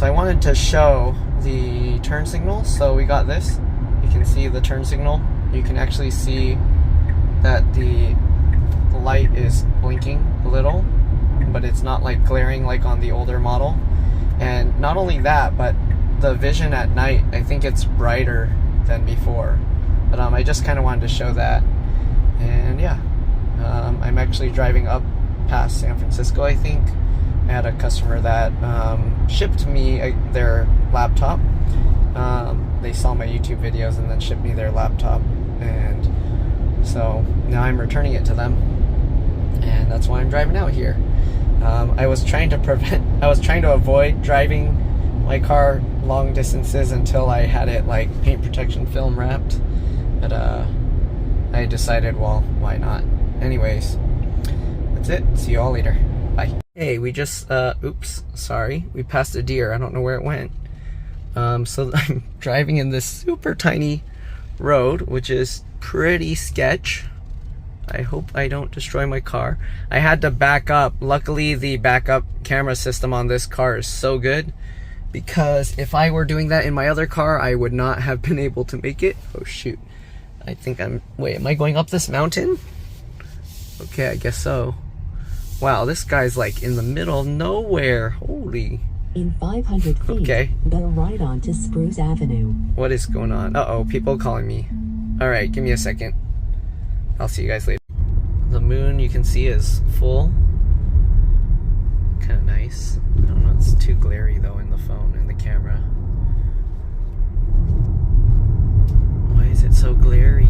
So I wanted to show the turn signal. So we got this. You can see the turn signal. You can actually see that the light is blinking a little, but it's not like glaring like on the older model. And not only that, but the vision at night, I think it's brighter than before. But I just kind of wanted to show that. And yeah, I'm actually driving up past San Francisco, I think. I had a customer that shipped me their laptop. They saw my YouTube videos and then shipped me their laptop. And so now I'm returning it to them. And that's why I'm driving out here. I was trying to avoid driving my car long distances until I had it like paint protection film wrapped. But I decided, well, why not? Anyways, that's it. See you all later. Bye. Hey, we just, oops, sorry. We passed a deer. I don't know where it went. So I'm driving in this super tiny road, which is pretty sketch. I hope I don't destroy my car. I had to back up. Luckily, the backup camera system on this car is so good, because if I were doing that in my other car, I would not have been able to make it. Oh shoot. I think wait, am I going up this mountain? Okay, I guess so. Wow, this guy's like in the middle of nowhere. Holy. In 500 feet, okay. Go right on to Spruce Avenue. What is going on? Uh-oh, people calling me. Alright, give me a second. I'll see you guys later. The moon, you can see, is full. Kind of nice. I don't know, it's too glary though in the phone, in the camera. Why is it so glary?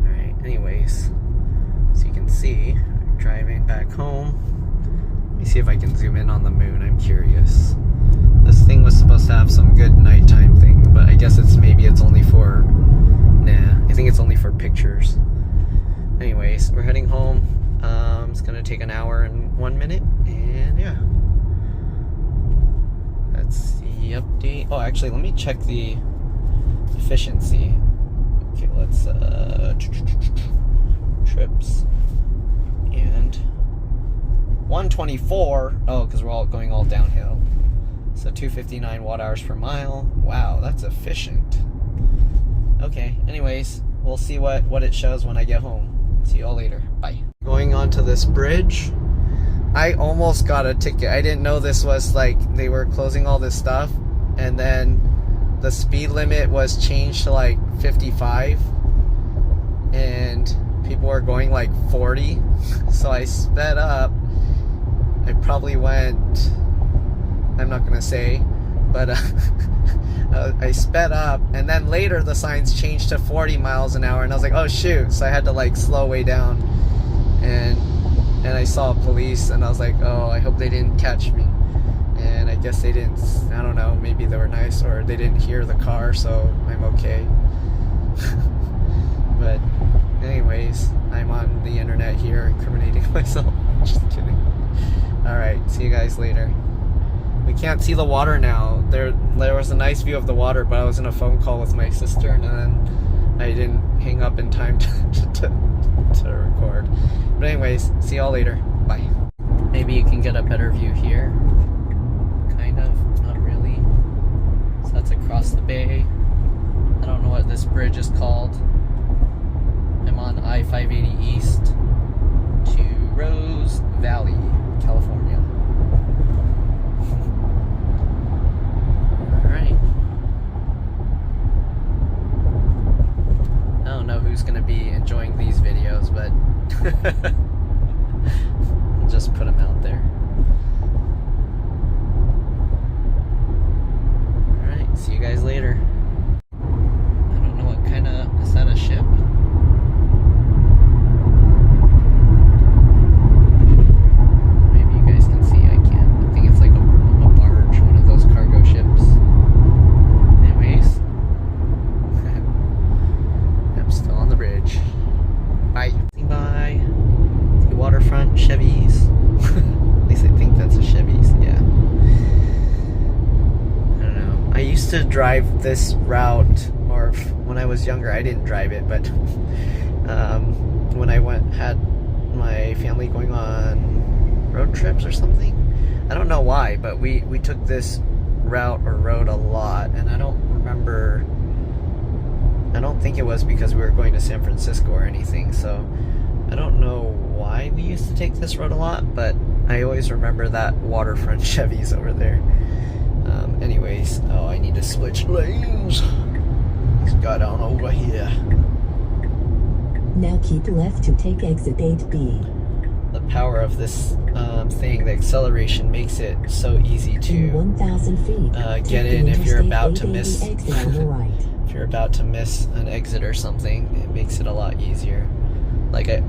Alright, anyways. So you can see, driving back home. Let me see if I can zoom in on the moon, I'm curious. This thing was supposed to have some good nighttime thing, but I guess maybe it's only for, nah, I think it's only for pictures. Anyways, we're heading home. It's gonna take an hour and 1 minute, and yeah. That's the update. Oh, actually, let me check the efficiency. Okay, let's, trips, and 124, oh, because we're all going all downhill. So 259 watt-hours per mile. Wow, that's efficient. Okay, anyways, we'll see what it shows when I get home. See you all later. Bye. Going onto this bridge. I almost got a ticket. I didn't know this was like, they were closing all this stuff, and then the speed limit was changed to like 55, and people were going like 40. So I sped up. I probably went, I'm not gonna say, but I sped up, and then later the signs changed to 40 miles an hour, and I was like, oh shoot. So I had to like slow way down, and I saw police, and I was like, oh, I hope they didn't catch me. And I guess they didn't. I don't know, maybe they were nice, or they didn't hear the car, so I'm okay. But anyways, I'm on the internet here incriminating myself. Just kidding. Alright, see you guys later. We can't see the water now. There was a nice view of the water, but I was in a phone call with my sister, and then I didn't hang up in time to record. But anyways, see y'all later. Bye. Maybe you can get a better view here. Kind of, not really. So that's across the bay. I don't know what this bridge is called. I'm on I-580 East to Rose Valley, California. Alright. I don't know who's going to be enjoying these videos, but I'll just put them out there. Alright, see you guys later. I don't know what kind of, is that a ship? To drive this route, or when I was younger I didn't drive it, but when I had my family going on road trips or something, I don't know why, but we took this route or road a lot, and I don't remember. I don't think it was because we were going to San Francisco or anything, so I don't know why we used to take this road a lot, but I always remember that waterfront Chevy's over there. Anyways, oh, I need to switch lanes. Let's go down over here. Now keep left to take exit 8B. The power of this thing, the acceleration, makes it so easy to In 1,000 feet, get take in the if you're Interstate about to 880 miss. exit on the right. If you're about to miss an exit or something, it makes it a lot easier. Like I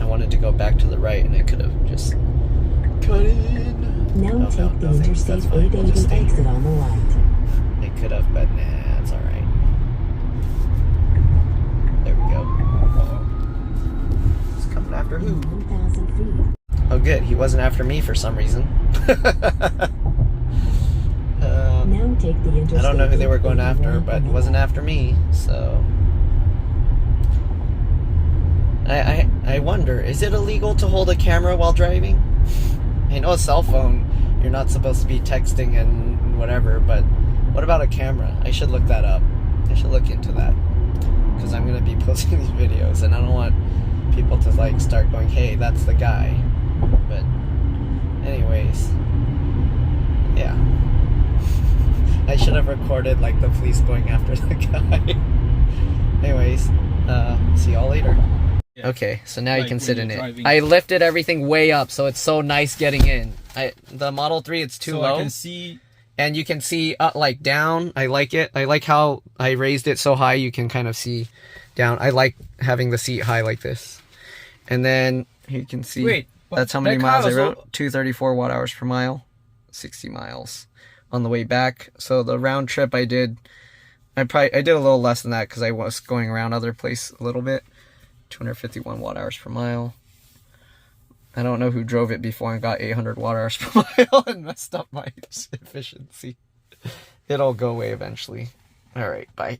wanted to go back to the right, and I could have just cut in. Now Oh, take no, the thanks. Interstate That's fine. We'll just 880 stay exit on the right. I could have, but nah, it's all right. There we go. He's coming after who? In 1,000 feet. Oh, good. He wasn't after me for some reason. Now take the Interstate I don't know who they were going after, 881 but on it the wasn't left. after me, so. I wonder, is it illegal to hold a camera while driving? I know a cell phone, you're not supposed to be texting and whatever, but what about a camera? I should look that up. I should look into that. Because I'm going to be posting these videos, and I don't want people to like start going, hey, that's the guy. But anyways, yeah. I should have recorded like the police going after the guy. Anyways, see y'all later. Yeah. Okay, so now you Like can when sit you're in it. driving. I lifted everything way up, so it's so nice getting in. The Model 3, it's too So low. I can see. And you can see like down. I like it. I like how I raised it so high you can kind of see down. I like having the seat high like this. And then you can see. Wait, that's how many that car miles I was wrote. 234 watt hours per mile. 60 miles on the way back. So the round trip I did a little less than that because I was going around other places a little bit. 251 watt hours per mile. I don't know who drove it before and got 800 watt hours per mile and messed up my efficiency. It'll go away eventually. All right, bye.